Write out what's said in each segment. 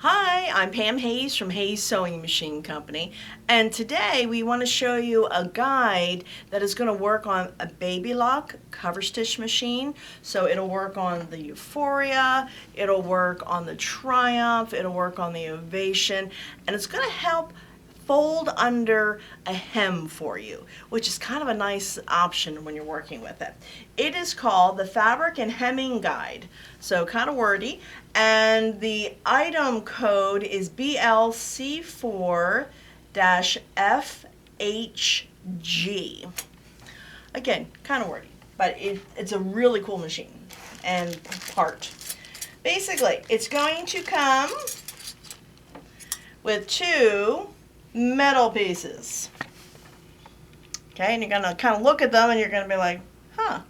Hi, I'm Pam Hayes from Hayes Sewing Machine Company, and today we want to show you a guide that is going to work on a Baby Lock cover stitch machine. So it'll work on the Euphoria, it'll work on the Triumph, it'll work on the Ovation, and it's going to help fold under a hem for you, which is kind of a nice option when you're working with it. It is called the Fabric and Hemming Guide, so kind of wordy, and the item code is BLC4-FHG. Again, kind of wordy, but it's a really cool machine and part. Basically, it's going to come with two metal pieces. Okay, and you're going to kind of look at them and you're going to be like, huh.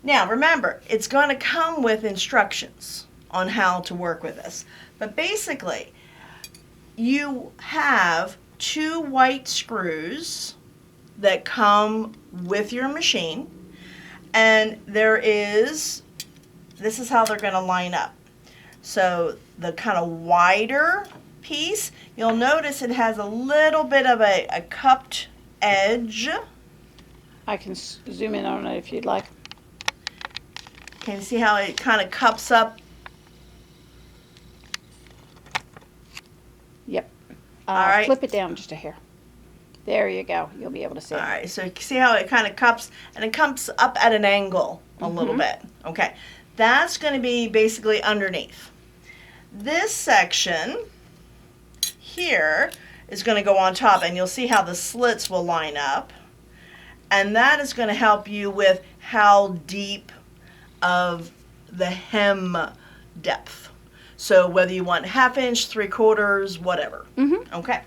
Now, remember, it's going to come with instructions on how to work with this. But basically, you have two white screws that come with your machine, and this is how they're going to line up. So the kind of wider piece, you'll notice it has a little bit of a cupped edge. I can zoom in on it if you'd like. Can you see how it kind of cups up? Yep. All right. Flip it down just a hair. There you go. You'll be able to see it. All right, so you see how it kind of cups, and it comes up at an angle a little bit. Okay, that's going to be basically underneath. This section here is going to go on top, and you'll see how the slits will line up, and that is going to help you with how deep of the hem depth. So whether you want 1/2 inch, 3/4, whatever. Okay.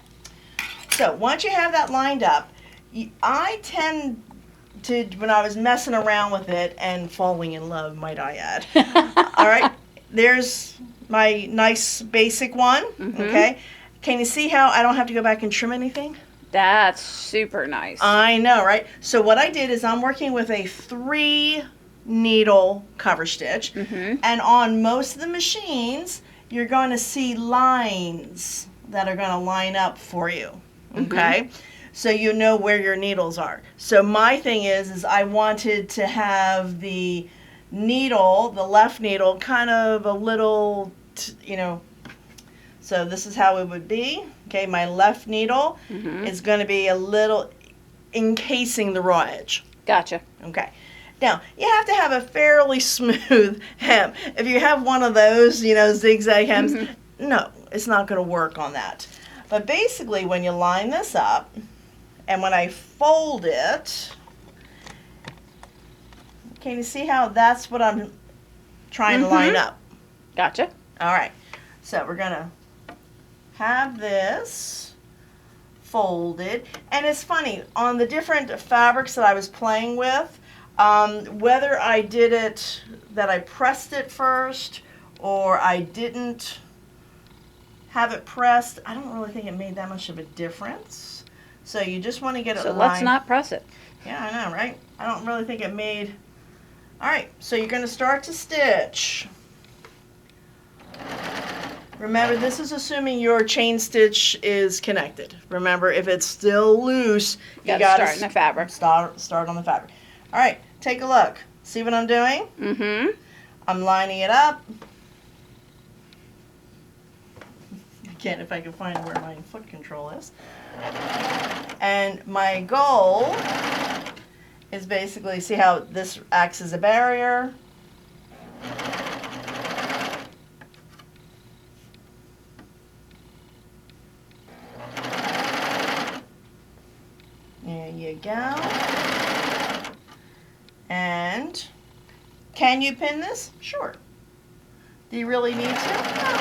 So once you have that lined up, I tend to, when I was messing around with it and falling in love, might I add. All right, there's my nice basic one. Okay. Can you see how I don't have to go back and trim anything? That's super nice. I know, right? So what I did is I'm working with a 3 needle cover stitch, and on most of the machines you're going to see lines that are going to line up for you. Okay, so you know where your needles are. So my thing is I wanted to have the needle, the left needle, kind of a little, so this is how it would be. Okay, my left needle is going to be a little encasing the raw edge. Gotcha. Okay. Now, you have to have a fairly smooth hem. If you have one of those, zigzag hems, no, it's not going to work on that. But basically, when you line this up, and when I fold it, can you see how that's what I'm trying to line up? Gotcha. All right. So we're going to have this folded. And it's funny, on the different fabrics that I was playing with, whether I did it, that I pressed it first, or I didn't have it pressed, I don't really think it made that much of a difference. So you just want to get it So lined. let's not press it. Yeah, I know, right? I don't really think it made... All right, so you're going to start to stitch. Remember, this is assuming your chain stitch is connected. Remember, if it's still loose, you got to start in the fabric. Start on the fabric. All right, take a look. See what I'm doing? I'm lining it up. Again, if I can find where my foot control is. And my goal is basically, see how this acts as a barrier? There you go. And can you pin this? Sure. Do you really need to? No,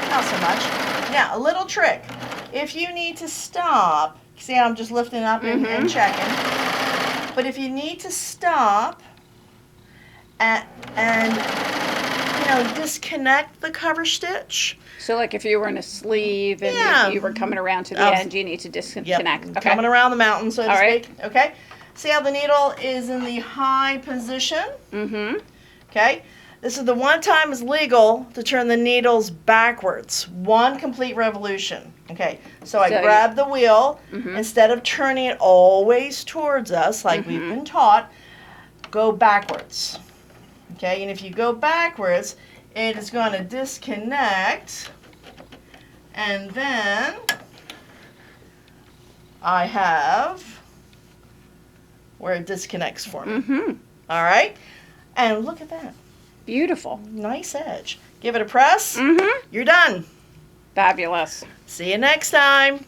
not so much. Now, a little trick. If you need to stop, see how I'm just lifting up and checking. But if you need to stop and disconnect the cover stitch. So like if you were in a sleeve and you were coming around to the end, you need to disconnect. Yep. Coming around the mountain, so to speak. Right. Okay. See how the needle is in the high position? Okay. This is the one time it's legal to turn the needles backwards. One complete revolution. Okay, so I grab the wheel. Instead of turning it always towards us like we've been taught, go backwards. Okay, and if you go backwards, it is going to disconnect. And then I have where it disconnects for me. All right? And look at that. Beautiful. Nice edge. Give it a press. You're done. Fabulous. See you next time.